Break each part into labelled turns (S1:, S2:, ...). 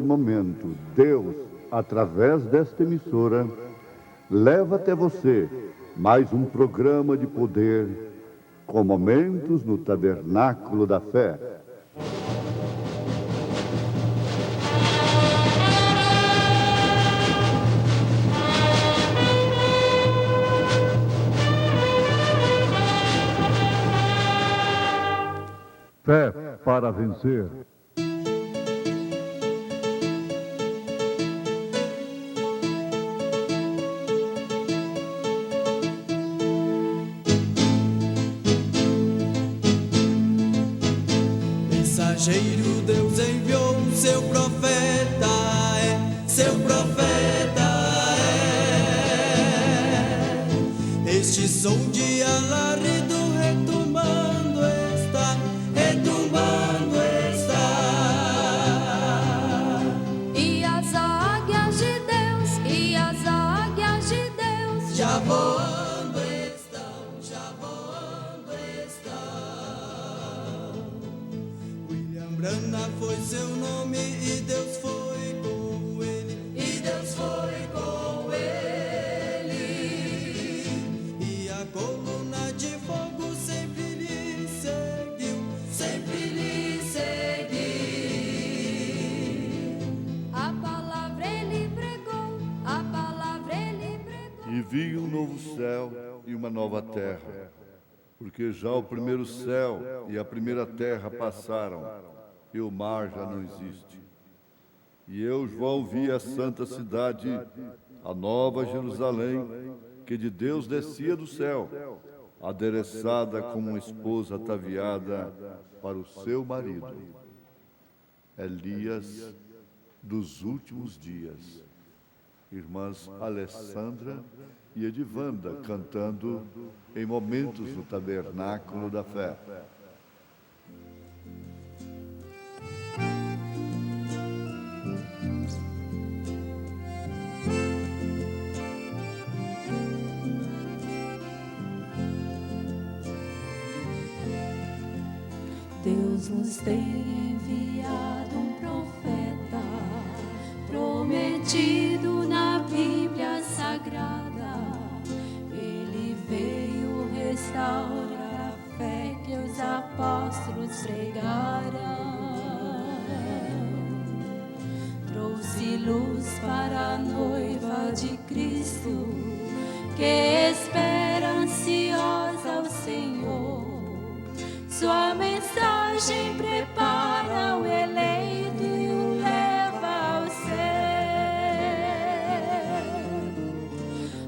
S1: momento, Deus, através desta emissora, leva até você mais um programa de poder com momentos no Tabernáculo da Fé. Fé para vencer.
S2: Mensageiro, Deus enviou seu profeta, seu profeta Este som de alarido retumbando está, retumbando está.
S3: E as águias de Deus, e as águias de Deus
S2: já voando estão, já voando estão. William Branham foi seu nome e Deus foi com ele, e Deus foi com ele. E a coluna de fogo sempre lhe seguiu, sempre lhe seguiu.
S3: a palavra ele pregou, a palavra ele pregou.
S1: E vi um novo céu e uma nova terra, porque já o primeiro céu e a primeira terra passaram, e o mar já não existe. E eu, João, vi a santa cidade, a nova Jerusalém, que de Deus descia do céu, adereçada como uma esposa ataviada para o seu marido. Elias dos últimos dias. Irmãs Alessandra e Edivanda cantando em momentos no Tabernáculo da Fé.
S4: Deus nos tem enviado um profeta, prometido na Bíblia Sagrada. Ele veio restaurar a fé que os apóstolos pregaram. Trouxe luz para a noiva de Cristo, que espera ansiosa o Senhor. Sua mensagem prepara o eleito e o leva ao céu.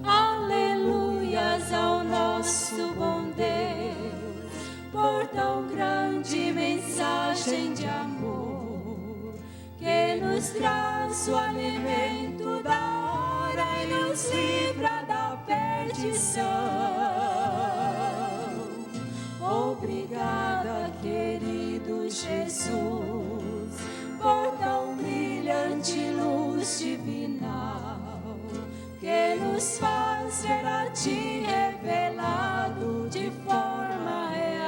S4: Aleluias ao nosso bom Deus, por tão grande mensagem de amor, que nos traz o alimento da hora e nos livra da perdição. Obrigada, querido Jesus, por tão brilhante luz divinal, que nos faz ver a Ti revelado de forma real.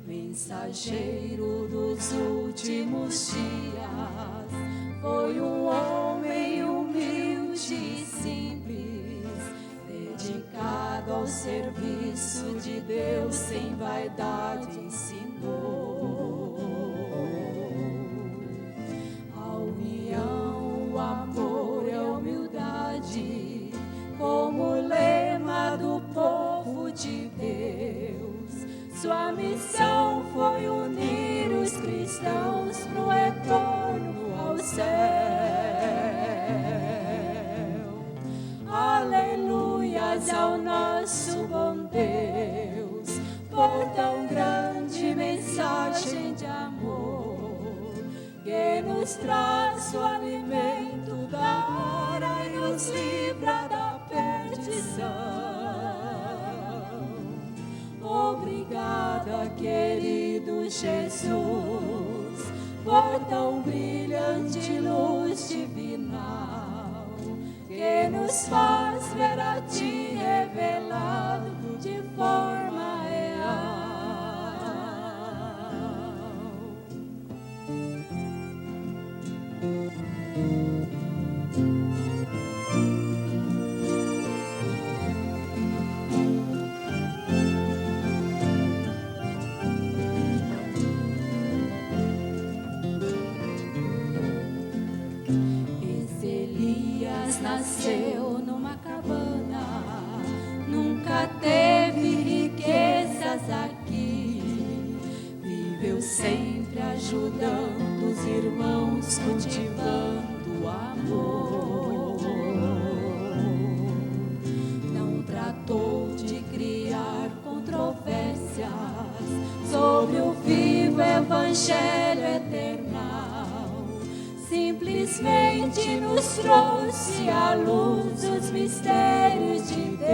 S4: Mensageiro dos últimos dias, foi um homem humilde e simples, dedicado ao serviço de Deus, sem vaidade ensinou. A união, o amor e a humildade, como lema do povo de Deus. Sua missão foi unir os cristãos pro retorno ao céu. Aleluias ao nosso bom Deus, por tão grande mensagem de amor, que nos traz o alimento da hora e nos livra da perdição. Obrigada, querido Jesus, por tão brilhante luz divinal, que nos faz ver a Ti revelado de forma real. nasceu numa cabana, nunca teve riquezas aqui. Viveu sempre ajudando os irmãos, cultivando o amor. Não tratou de criar controvérsias sobre o vivo evangelho eternal. Simplesmente nos trouxe à luz os mistérios de Deus.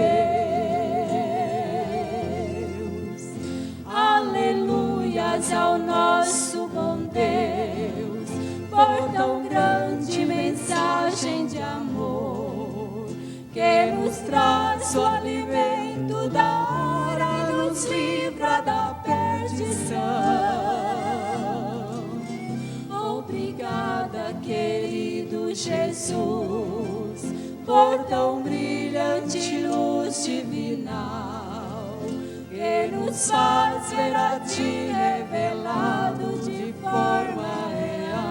S4: Aleluias ao nosso bom Deus, por tão grande mensagem de amor, que nos traz o alimento da hora e nos livra da perdição. Obrigada, querido Jesus, por tão brilhante luz divinal, que nos faz ver a Ti revelado de forma real,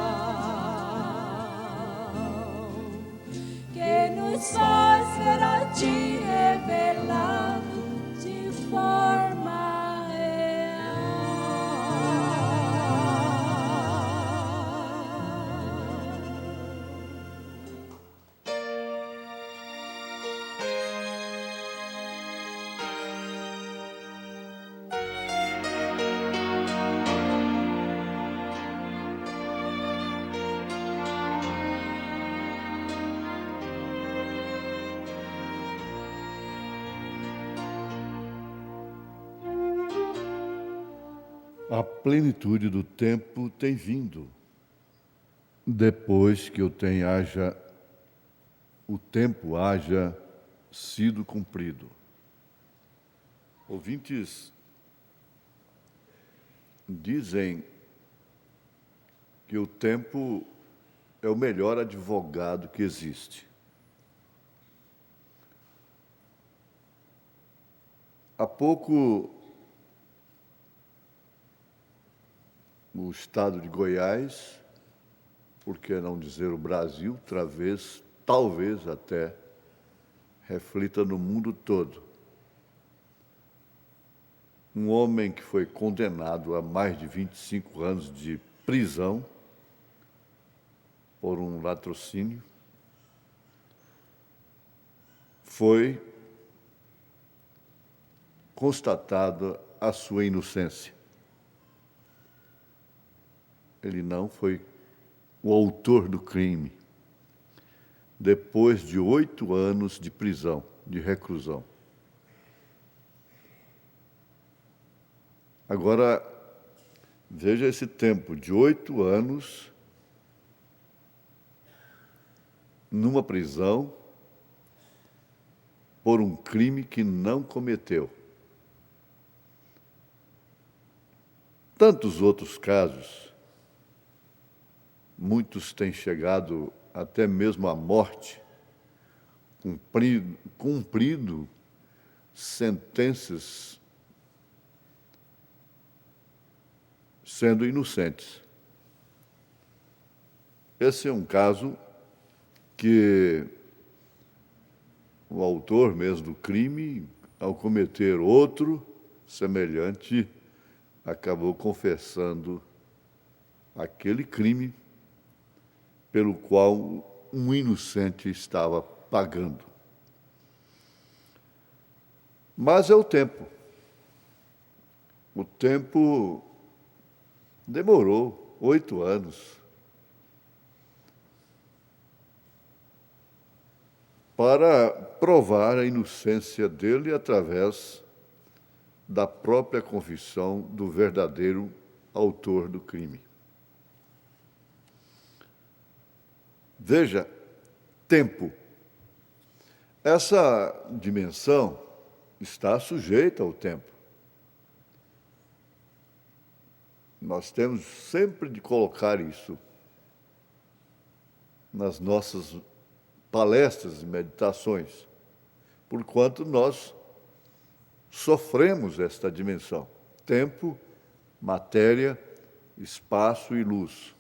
S4: que nos faz ver a Ti revelado de forma real.
S1: A plenitude do tempo tem vindo, depois que o tempo haja sido cumprido. Ouvintes dizem que o tempo é o melhor advogado que existe. Há pouco, o estado de Goiás, por que não dizer o Brasil, talvez até reflita no mundo todo. Um homem que foi condenado a mais de 25 anos de prisão por um latrocínio, foi constatada a sua inocência. Ele não foi o autor do crime, depois de 8 anos de prisão, de reclusão. Agora, veja esse tempo de 8 anos numa prisão por um crime que não cometeu. Tantos outros casos, muitos têm chegado até mesmo à morte, cumprido sentenças sendo inocentes. Esse é um caso que o autor mesmo do crime, ao cometer outro semelhante, acabou confessando aquele crime pelo qual um inocente estava pagando. Mas é o tempo. O tempo demorou 8 anos para provar a inocência dele através da própria confissão do verdadeiro autor do crime. Veja, tempo. Essa dimensão está sujeita ao tempo. Nós temos sempre de colocar isso nas nossas palestras e meditações, porquanto nós sofremos esta dimensão: tempo, matéria, espaço e luz.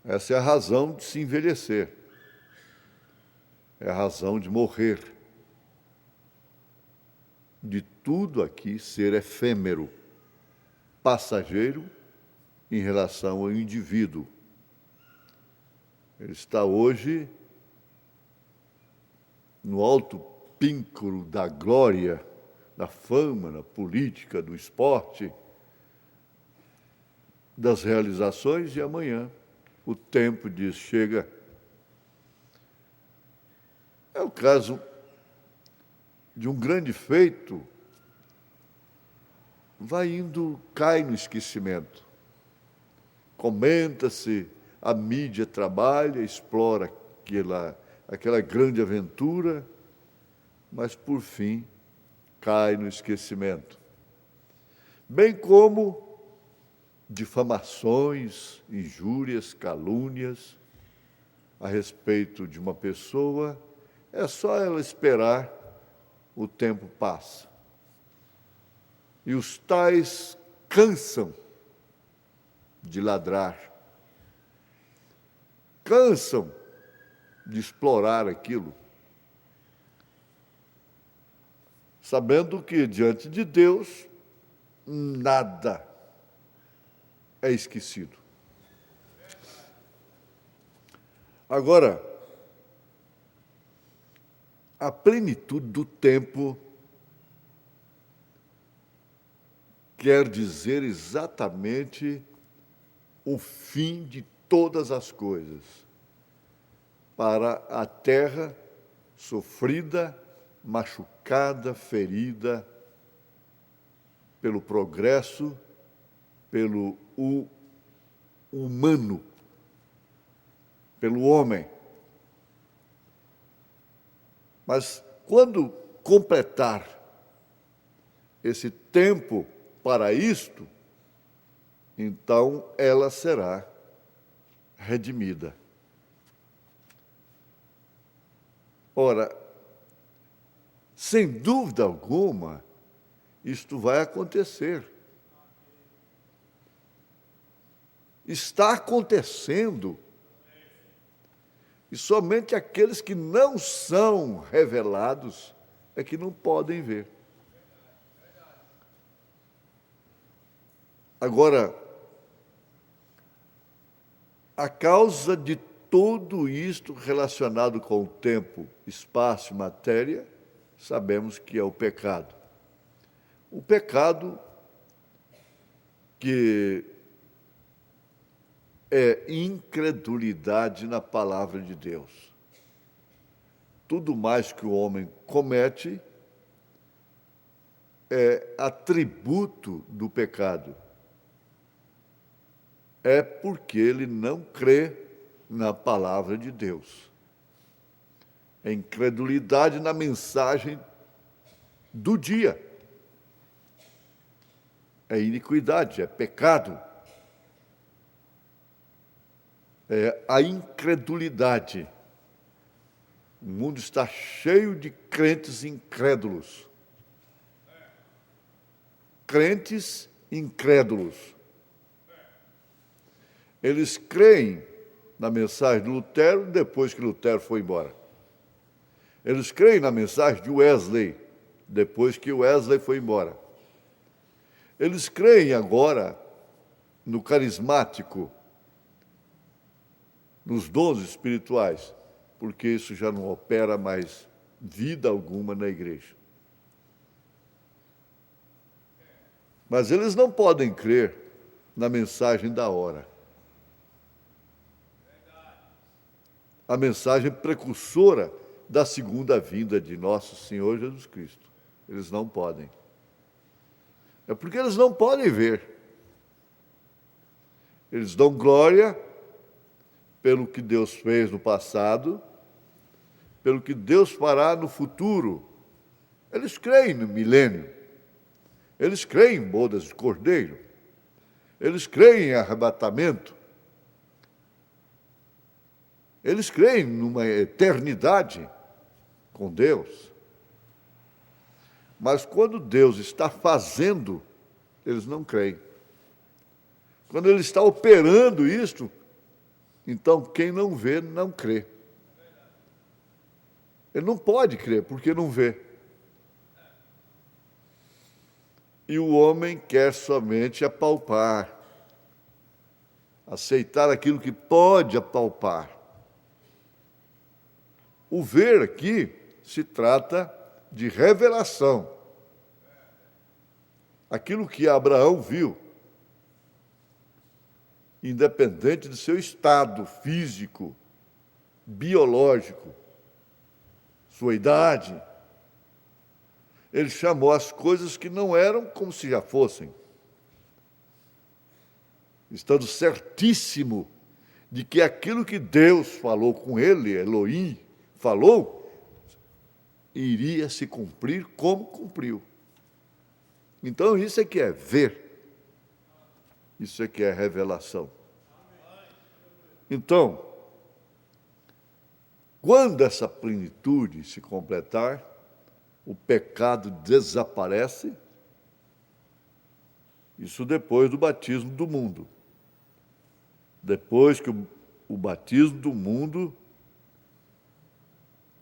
S1: Essa é a razão de se envelhecer. é a razão de morrer, de tudo aqui ser efêmero, passageiro em relação ao indivíduo. Ele está hoje no alto píncaro da glória, da fama, da política, do esporte, das realizações, e amanhã o tempo diz, chega. É o caso de um grande feito, vai indo, cai no esquecimento. Comenta-se, a mídia trabalha, explora aquela grande aventura, mas, por fim, cai no esquecimento. Bem como difamações, injúrias, calúnias a respeito de uma pessoa, é só ela esperar, o tempo passa. E os tais cansam de ladrar, cansam de explorar aquilo, sabendo que diante de Deus nada é esquecido. Agora, a plenitude do tempo quer dizer exatamente o fim de todas as coisas, para a terra sofrida, machucada, ferida pelo progresso, pelo humano, pelo homem. Mas quando completar esse tempo para isto, então ela será redimida. Ora, sem dúvida alguma, isto vai acontecer. Está acontecendo. E somente aqueles que não são revelados é que não podem ver. Agora, a causa de tudo isto relacionado com o tempo, espaço e matéria, sabemos que é o pecado. O pecado que é incredulidade na palavra de Deus. Tudo mais que o homem comete é atributo do pecado. É porque ele não crê na palavra de Deus. É incredulidade na mensagem do dia. É iniquidade, é pecado. É a incredulidade. O mundo está cheio de crentes incrédulos. Crentes incrédulos. Eles creem na mensagem de Lutero depois que Lutero foi embora. Eles creem na mensagem de Wesley depois que Wesley foi embora. Eles creem agora no carismático, nos dons espirituais, porque isso já não opera mais vida alguma na igreja. Mas eles não podem crer na mensagem da hora. A mensagem precursora da segunda vinda de nosso Senhor Jesus Cristo. Eles não podem. É porque eles não podem ver. Eles dão glória pelo que Deus fez no passado, pelo que Deus fará no futuro. Eles creem no milênio. Eles creem em bodas de cordeiro. Eles creem em arrebatamento. Eles creem numa eternidade com Deus. Mas quando Deus está fazendo, eles não creem. Quando Ele está operando isto, então quem não vê, não crê. Ele não pode crer, porque não vê. E o homem quer somente apalpar, aceitar aquilo que pode apalpar. O ver aqui se trata de revelação. Aquilo que Abraão viu, independente do seu estado físico, biológico, sua idade, ele chamou as coisas que não eram como se já fossem, estando certíssimo de que aquilo que Deus falou com ele, Elohim, falou, iria se cumprir como cumpriu. Então, isso é que é ver. Isso é que é revelação. Então, quando essa plenitude se completar, o pecado desaparece, isso depois do batismo do mundo. Depois que o batismo do mundo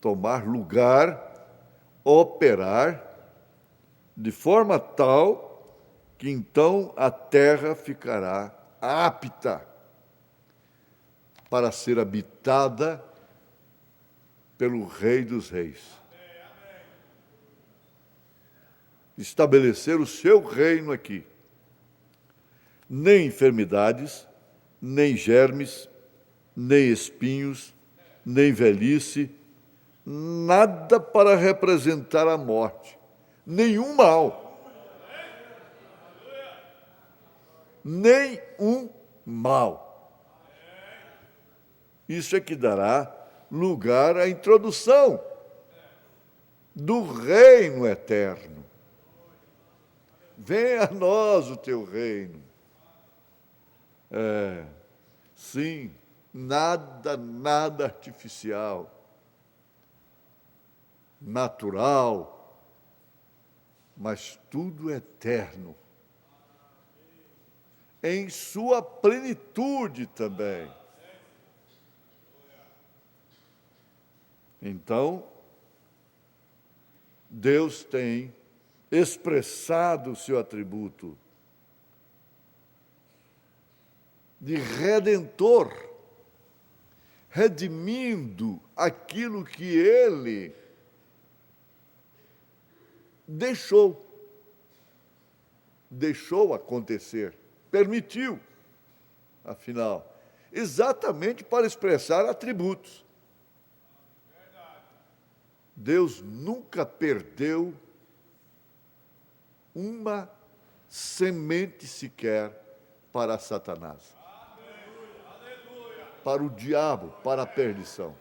S1: tomar lugar, operar, de forma tal que então a terra ficará apta para ser habitada pelo Rei dos Reis. Estabelecer o seu reino aqui. Nem enfermidades, nem germes, nem espinhos, nem velhice, nada para representar a morte. Nenhum mal. Nenhum mal. Isso é que dará lugar à introdução do reino eterno. Venha a nós o teu reino. Sim, nada artificial, natural, mas tudo eterno, em sua plenitude também. Então, Deus tem expressado o seu atributo de redentor, redimindo aquilo que Ele deixou acontecer, permitiu, afinal, exatamente para expressar atributos. Deus nunca perdeu uma semente sequer para Satanás, para o diabo, para a perdição.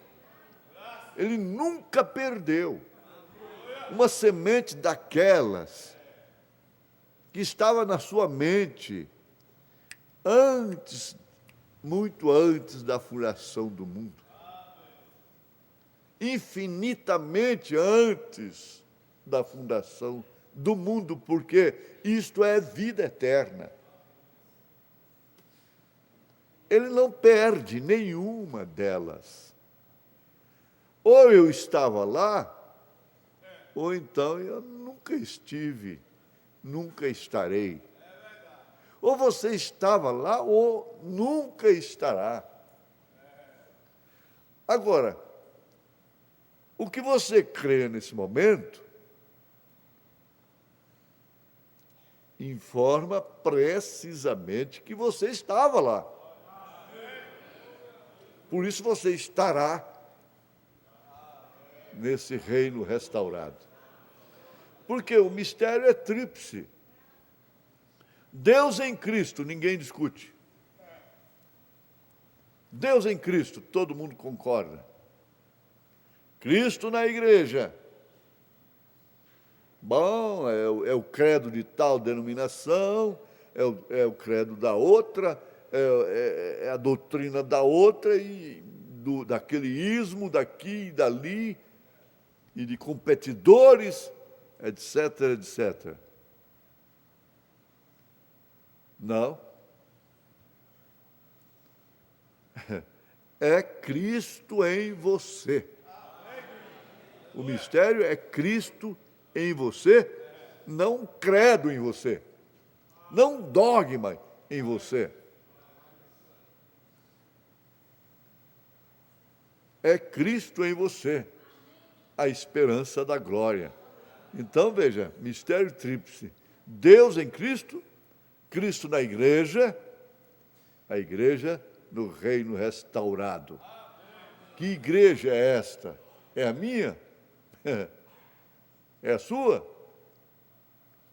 S1: Ele nunca perdeu uma semente daquelas que estava na sua mente antes, muito antes da fundação do mundo. Infinitamente antes da fundação do mundo, porque isto é vida eterna. Ele não perde nenhuma delas. Ou eu estava lá, ou então eu nunca estive, nunca estarei. Ou você estava lá, ou nunca estará. Agora, o que você crê nesse momento informa precisamente que você estava lá. Por isso você estará nesse reino restaurado. Porque o mistério é tríplice. Deus em Cristo, ninguém discute. Deus em Cristo, todo mundo concorda. Cristo na igreja. Bom, é o credo de tal denominação, é o credo da outra, é a doutrina da outra, e daquele ismo, daqui e dali, e de competidores, etc, etc. Não. É Cristo em você. O mistério é Cristo em você, não credo em você, não dogma em você. É Cristo em você, a esperança da glória. Então, veja, mistério tríplice. Deus em Cristo, Cristo na igreja, a igreja no reino restaurado. Que igreja é esta? É a minha? É a sua?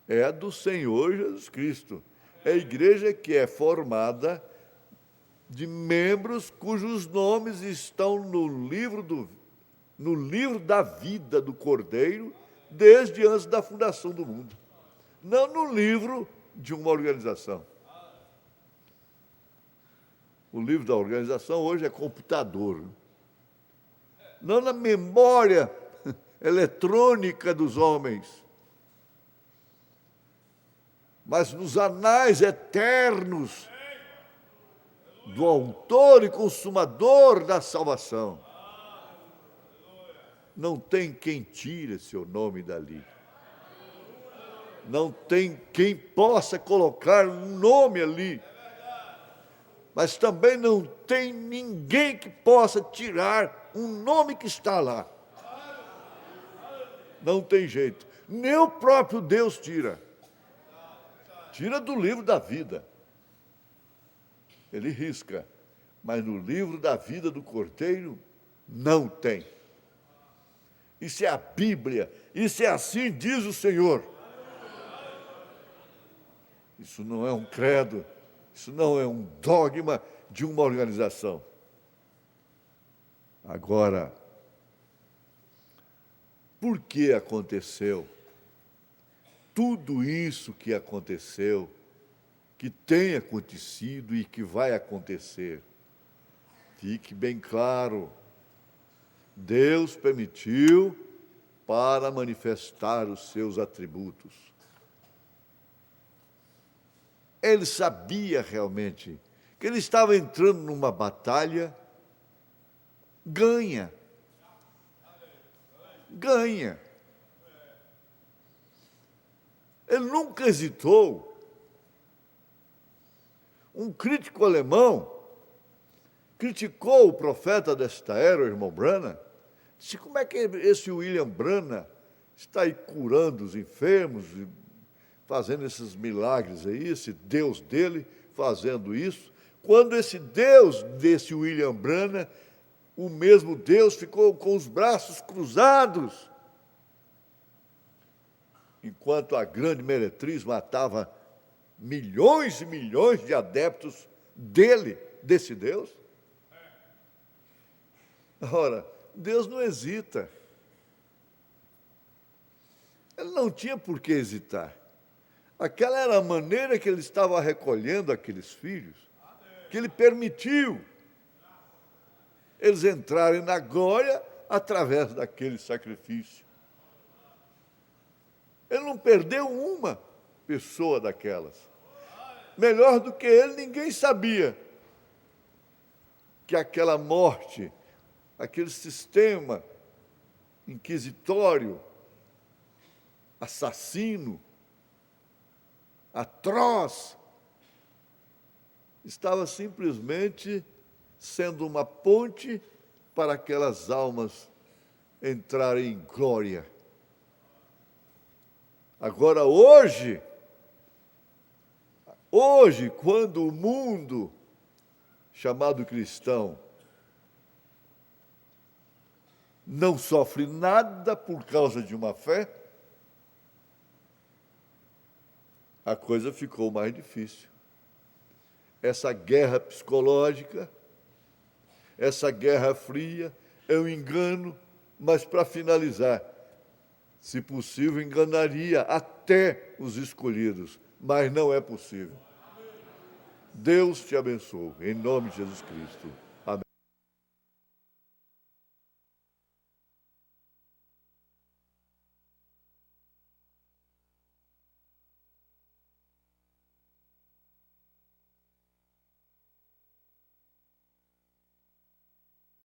S1: É a do Senhor Jesus Cristo. É a igreja que é formada de membros cujos nomes estão no livro da vida do Cordeiro, desde antes da fundação do mundo. Não no livro de uma organização. O livro da organização hoje é computador. Não na memória eletrônica dos homens, mas nos anais eternos do autor e consumador da salvação. Não tem quem tire seu nome dali. Não tem quem possa colocar um nome ali. Mas também não tem ninguém que possa tirar um nome que está lá. Não tem jeito. Nem o próprio Deus tira. Tira do livro da vida. Ele risca. Mas no livro da vida do Cordeiro, não tem. Isso é a Bíblia. Isso é assim, diz o Senhor. Isso não é um credo. Isso não é um dogma de uma organização. Agora, por que aconteceu tudo isso que aconteceu, que tem acontecido e que vai acontecer? Fique bem claro, Deus permitiu para manifestar os seus atributos. Ele sabia realmente que ele estava entrando numa batalha ganha. Ele nunca hesitou. Um crítico alemão criticou o profeta desta era, o irmão Branham, disse: como é que esse William Branham está aí curando os enfermos, fazendo esses milagres aí, esse Deus dele fazendo isso, quando esse Deus desse William Branham, o mesmo Deus, ficou com os braços cruzados, enquanto a grande meretriz matava milhões e milhões de adeptos dele, desse Deus? Ora, Deus não hesita. Ele não tinha por que hesitar. Aquela era a maneira que ele estava recolhendo aqueles filhos, que ele permitiu eles entrarem na glória através daquele sacrifício. Ele não perdeu uma pessoa daquelas. Melhor do que ele, ninguém sabia que aquela morte, aquele sistema inquisitório, assassino, atroz, estava simplesmente sendo uma ponte para aquelas almas entrarem em glória. Agora, hoje, quando o mundo chamado cristão não sofre nada por causa de uma fé, a coisa ficou mais difícil. Essa guerra psicológica, essa guerra fria, é um engano, mas para finalizar, se possível, enganaria até os escolhidos, mas não é possível. Deus te abençoe, em nome de Jesus Cristo.